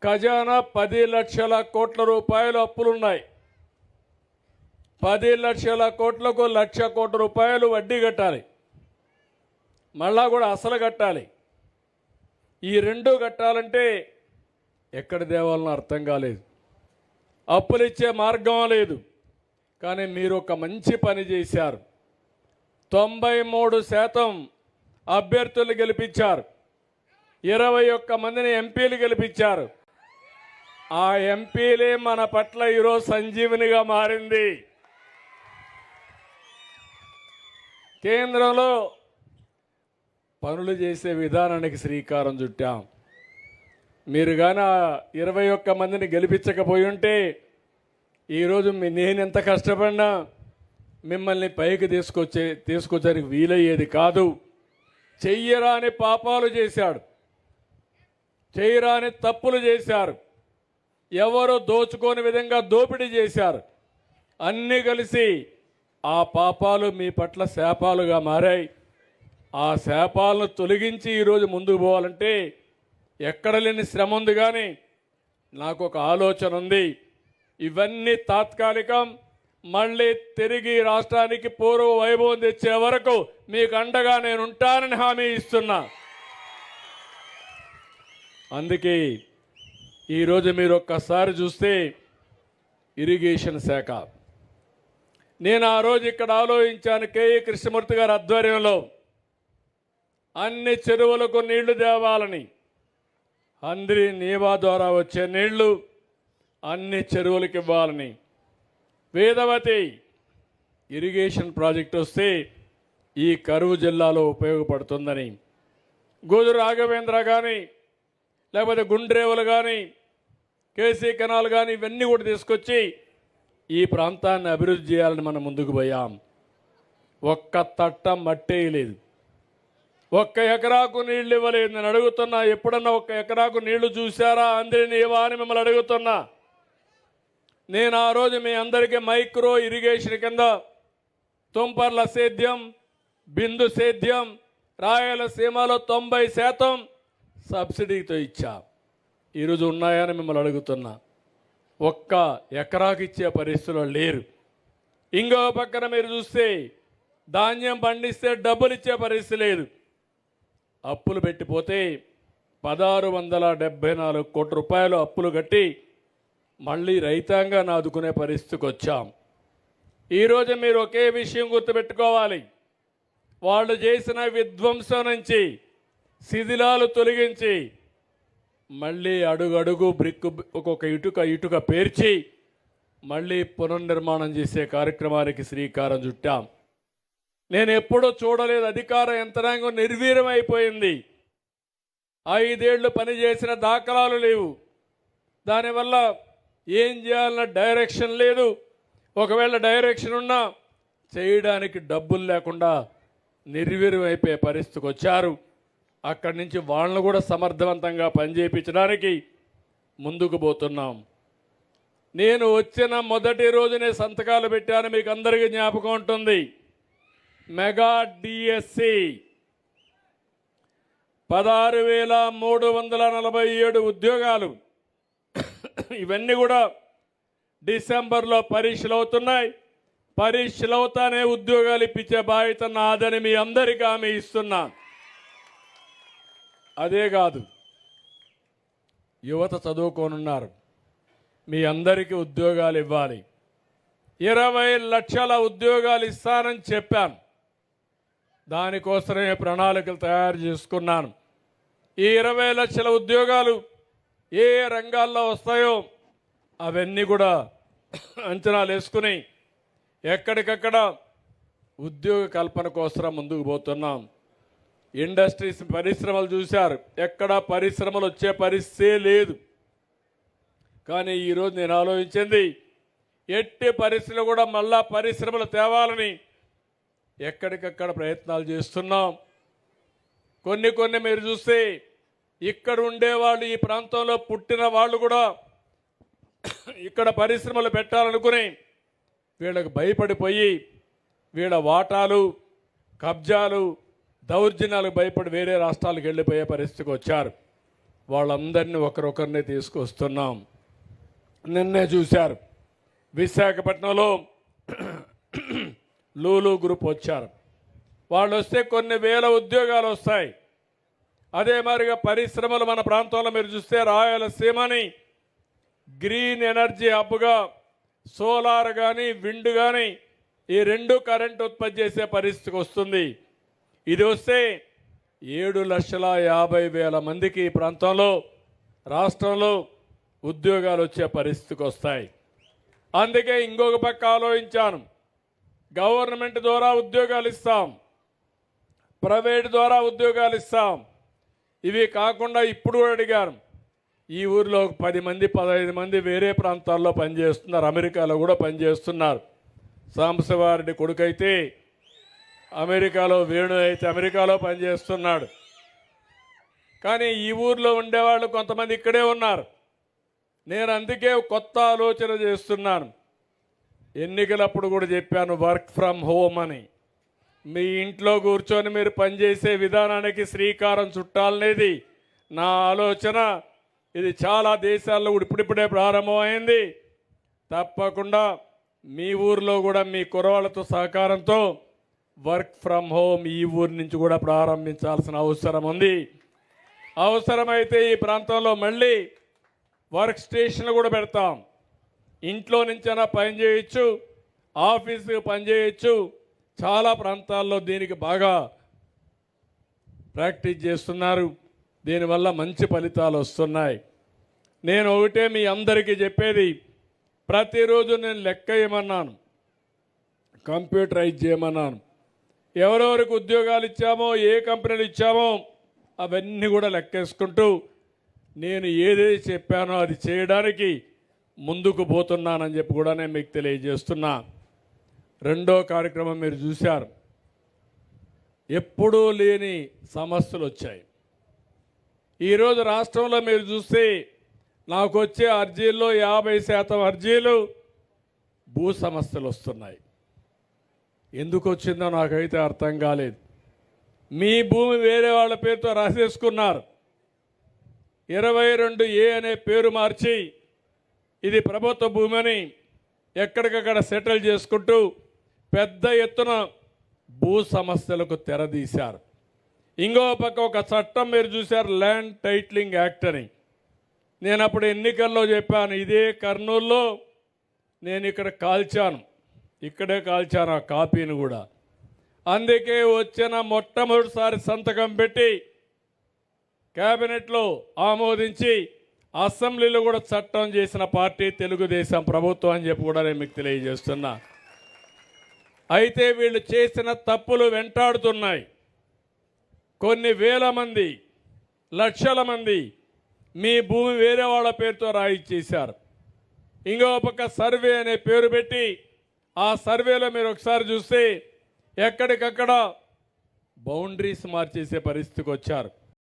ఖజానా 10 లక్షల కోట్ల రూపాయలు అప్పులున్నాయి. 10 లక్షల కోట్లకు 1,00,000 కోట్ల రూపాయలు వడ్డీ కట్టాలి, మళ్ళా కూడా అసలు కట్టాలి. ఈ రెండు కట్టాలంటే ఎక్కడ దేవాలనో అర్థం కాలేదు. అప్పులు ఇచ్చే మార్గం లేదు. కానీ మీరు ఒక మంచి పని చేశారు. 93% అభ్యర్థులు గెలిపించారు. 21 మందిని ఎంపీలు గెలిపించారు. ఆ ఎంపీలే మన పట్ల ఈరోజు సంజీవనిగా మారింది. కేంద్రంలో పనులు చేసే విధానానికి శ్రీకారం చుట్టాం. మీరు కానీ 21 మందిని గెలిపించకపోయి ఉంటే ఈరోజు నేను ఎంత కష్టపడినా మిమ్మల్ని పైకి తీసుకొచ్చడానికి వీలయ్యేది కాదు. చెయ్యరాని పాపాలు చేశాడు, చేయరాని తప్పులు చేశారు, ఎవరు దోచుకోని విధంగా దోపిడీ చేశారు. అన్నీ కలిసి ఆ పాపాలు మీ పట్ల శాపాలుగా మారాయి. ఆ శాపాలను తొలగించి ఈరోజు ముందుకు పోవాలంటే ఎక్కడ లేని శ్రమ ఉంది. కానీ నాకు ఒక ఆలోచన ఉంది. ఇవన్నీ తాత్కాలికం. మళ్ళీ తిరిగి రాష్ట్రానికి పూర్వ వైభవం తెచ్చే వరకు మీకు అండగా నేను ఉంటానని హామీ ఇస్తున్నా. అందుకే ఈరోజు మీరు ఒక్కసారి చూస్తే ఇరిగేషన్ శాఖ, నేను ఆ రోజు ఇక్కడ ఆలోచించాను. కేఈ కృష్ణమూర్తి గారి ఆధ్వర్యంలో అన్ని చెరువులకు నీళ్లు తేవాలని, అందరి నీవా ద్వారా వచ్చే నీళ్లు అన్ని చెరువులకు ఇవ్వాలని. వేదవతి ఇరిగేషన్ ప్రాజెక్ట్ వస్తే ఈ కరువు జిల్లాలో ఉపయోగపడుతుందని, గోదు రాఘవేంద్ర కానీ లేకపోతే గుండ్రేవులు కానీ కేసీ కెనాల్ కానీ ఇవన్నీ కూడా తీసుకొచ్చి ఈ ప్రాంతాన్ని అభివృద్ధి చేయాలని మనం ముందుకు పోయాం. ఒక్క తట్ట మట్టేయలేదు, 1 ఎకరాకు నీళ్లు ఇవ్వలేదు. నేను అడుగుతున్నా, ఎప్పుడన్నా 1 ఎకరాకు నీళ్లు చూశారా అందరినీ ఇవ్వని మిమ్మల్ని అడుగుతున్నా. నేను ఆ రోజు మీ అందరికీ మైక్రో ఇరిగేషన్ కింద తుంపర్ల సేద్యం, బిందు సేద్యం, రాయలసీమలో 90% సబ్సిడీతో ఇచ్చా. ఈరోజు ఉన్నాయని మిమ్మల్ని అడుగుతున్నా. 1 ఎకరాకు ఇచ్చే పరిస్థితుల్లో లేరు. ఇంకో పక్కన మీరు చూస్తే ధాన్యం పండిస్తే డబ్బులు ఇచ్చే పరిస్థితి లేదు. అప్పులు పెట్టిపోతే 1,674 కోట్ల రూపాయలు అప్పులు కట్టి మళ్ళీ రైతాంగాన్ని ఆదుకునే పరిస్థితికి వచ్చాం. ఈరోజు మీరు ఒకే విషయం గుర్తుపెట్టుకోవాలి. వాళ్ళు చేసిన విధ్వంసం నుంచి శిథిలాలు తొలగించి మళ్ళీ అడుగడుగు బ్రిక్ ఒక్కొక్క ఇటుక పేర్చి మళ్ళీ పునర్నిర్మాణం చేసే కార్యక్రమానికి శ్రీకారం చుట్టాం. నేను ఎప్పుడూ చూడలేదు. అధికార యంత్రాంగం నిర్వీర్యమైపోయింది. 5 ఏళ్లు పనిచేసిన దాఖలాలు లేవు. దానివల్ల ఏం చేయాలన్న డైరెక్షన్ లేదు. ఒకవేళ డైరెక్షన్ ఉన్నా చేయడానికి డబ్బులు లేకుండా నిర్వీర్యమైపోయే పరిస్థితికి వచ్చారు. అక్కడి నుంచి వాళ్ళను కూడా సమర్థవంతంగా పనిచేయించడానికి ముందుకు పోతున్నాం. నేను వచ్చిన మొదటి రోజునే సంతకాలు పెట్టాను, మీకు అందరికీ జ్ఞాపకం ఉంటుంది. మెగా డిఎస్సి 16,347 ఉద్యోగాలు. ఇవన్నీ కూడా డిసెంబర్లో పరీక్షలు అవుతున్నాయి. పరీక్షలు అవుతానే ఉద్యోగాలు ఇప్పించే బాధ్యత నాదని మీ అందరికీ హామీ ఇస్తున్నా. అదే కాదు, యువత చదువుకోనున్నారు, మీ అందరికీ ఉద్యోగాలు ఇవ్వాలి. 20 లక్షల ఉద్యోగాలు ఇస్తానని చెప్పాను. దానికోసమే ప్రణాళికలు తయారు చేసుకున్నాను. ఈ 20 లక్షల ఉద్యోగాలు ఏ రంగాల్లో వస్తాయో అవన్నీ కూడా అంచనాలు వేసుకుని ఎక్కడికక్కడ ఉద్యోగ కల్పన కోసం ముందుకు పోతున్నాం. ఇండస్ట్రీస్, పరిశ్రమలు చూశారు, ఎక్కడ పరిశ్రమలు వచ్చే పరిస్థితే లేదు. కానీ ఈరోజు నేను ఆలోచించింది, ఎట్టి పరిస్థితులు కూడా మళ్ళా పరిశ్రమలు తేవాలని ఎక్కడికక్కడ ప్రయత్నాలు చేస్తున్నాం. కొన్ని మీరు చూస్తే ఇక్కడ ఉండేవాళ్ళు, ఈ ప్రాంతంలో పుట్టిన వాళ్ళు కూడా ఇక్కడ పరిశ్రమలు పెట్టాలనుకుని వీళ్ళకి భయపడిపోయి వీళ్ళ వాటాలు, కబ్జాలు, దౌర్జన్యాలకు భయపడి వేరే రాష్ట్రాలకు వెళ్ళిపోయే పరిస్థితికి వచ్చారు. వాళ్ళందరినీ ఒకరొకరిని తీసుకొస్తున్నాం. నిన్నే చూశారు విశాఖపట్నంలో లూలు గ్రూప్ వచ్చారు. వాళ్ళు వస్తే కొన్ని వేల ఉద్యోగాలు వస్తాయి. అదే మాదిరిగా పరిశ్రమలు మన ప్రాంతంలో మీరు చూస్తే రాయలసీమని గ్రీన్ ఎనర్జీ హబ్గా సోలార్ కానీ విండ్ కానీ ఈ రెండు కరెంట్ ఉత్పత్తి చేసే పరిస్థితికి వస్తుంది. ఇది వస్తే 7,50,000 మందికి ఈ ప్రాంతంలో రాష్ట్రంలో ఉద్యోగాలు వచ్చే పరిస్థితికి వస్తాయి. అందుకే ఇంకొక పక్క ఆలోచించాను. గవర్నమెంట్ ద్వారా ఉద్యోగాలు ఇస్తాం, ప్రైవేట్ ద్వారా ఉద్యోగాలు ఇస్తాం. ఇవి కాకుండా ఇప్పుడు కూడా అడిగాను, ఈ ఊరిలో 10 మంది 15 మంది వేరే ప్రాంతాల్లో పనిచేస్తున్నారు, అమెరికాలో కూడా పనిచేస్తున్నారు. సాంబశివారెడ్డి కొడుకైతే అమెరికాలో, వేణు అయితే అమెరికాలో పనిచేస్తున్నాడు. కానీ ఈ ఊర్లో ఉండేవాళ్ళు కొంతమంది ఇక్కడే ఉన్నారు. నేను అందుకే కొత్త ఆలోచన చేస్తున్నాను. ఎన్నికలప్పుడు కూడా చెప్పాను వర్క్ ఫ్రమ్ హోమ్ అని. మీ ఇంట్లో కూర్చొని మీరు పనిచేసే విధానానికి శ్రీకారం చుట్టాలనేది నా ఆలోచన. ఇది చాలా దేశాల్లో ఇప్పుడిప్పుడే ప్రారంభమైంది. తప్పకుండా మీ ఊర్లో కూడా మీ కుర్రవాళ్ళతో సహకారంతో వర్క్ ఫ్రమ్ హోమ్ ఈ ఊరి నుంచి కూడా ప్రారంభించాల్సిన అవసరం ఉంది. అవసరమైతే ఈ ప్రాంతంలో మళ్ళీ వర్క్ స్టేషన్లు కూడా పెడతాం. ఇంట్లో నుంచైనా పని చేయొచ్చు, ఆఫీస్కి పని చేయొచ్చు. చాలా ప్రాంతాల్లో దీనికి బాగా ప్రాక్టీస్ చేస్తున్నారు. దీనివల్ల మంచి ఫలితాలు వస్తున్నాయి. నేను ఒకటే మీ అందరికీ చెప్పేది, ప్రతిరోజు నేను లెక్క వేయమన్నాను, కంప్యూటరైజ్ చేయమన్నాను. ఎవరెవరికి ఉద్యోగాలు ఇచ్చామో, ఏ కంపెనీలు ఇచ్చామో అవన్నీ కూడా లెక్కేసుకుంటూ నేను ఏదైతే చెప్పానో అది చేయడానికి ముందుకు పోతున్నానని చెప్పి కూడా నేను మీకు తెలియజేస్తున్నా. రెండో కార్యక్రమం మీరు చూశారు, ఎప్పుడూ లేని సమస్యలు వచ్చాయి. ఈరోజు రాష్ట్రంలో మీరు చూస్తే నాకు వచ్చే అర్జీల్లో 50% అర్జీలు భూ సమస్యలు వస్తున్నాయి. ఎందుకు వచ్చిందో నాకైతే అర్థం కాలేదు. మీ భూమి వేరే వాళ్ళ పేరుతో రాసేసుకున్నారు. 22A అనే పేరు మార్చి ఇది ప్రభుత్వ భూమి అని ఎక్కడికక్కడ సెటిల్ చేసుకుంటూ పెద్ద ఎత్తున భూ సమస్యలకు తెరదీశారు. ఇంకో పక్క ఒక చట్టం మీరు చూశారు, ల్యాండ్ టైటిలింగ్ యాక్ట్ అని. నేను అప్పుడు ఎన్నికల్లో చెప్పాను, ఇదే కర్నూలులో నేను ఇక్కడ కాల్చాను, ఇక్కడే కాల్చాను ఆ కాపీని కూడా. అందుకే వచ్చిన మొట్టమొదటిసారి సంతకం పెట్టి కేబినెట్లో ఆమోదించి అసెంబ్లీలో కూడా చట్టం చేసిన పార్టీ తెలుగుదేశం ప్రభుత్వం అని చెప్పి కూడా నేను మీకు తెలియజేస్తున్నా. అయితే వీళ్ళు చేసిన తప్పులు వెంటాడుతున్నాయి. కొన్ని వేల మంది, లక్షల మంది మీ భూమి వేరే వాళ్ళ పేరుతో రాయిచ్చేశారు. ఇంకో పక్క సర్వే అనే పేరు పెట్టి ఆ సర్వేలో మీరు ఒకసారి చూస్తే ఎక్కడికక్కడ బౌండరీస్ మార్చేసే పరిస్థితికి వచ్చారు.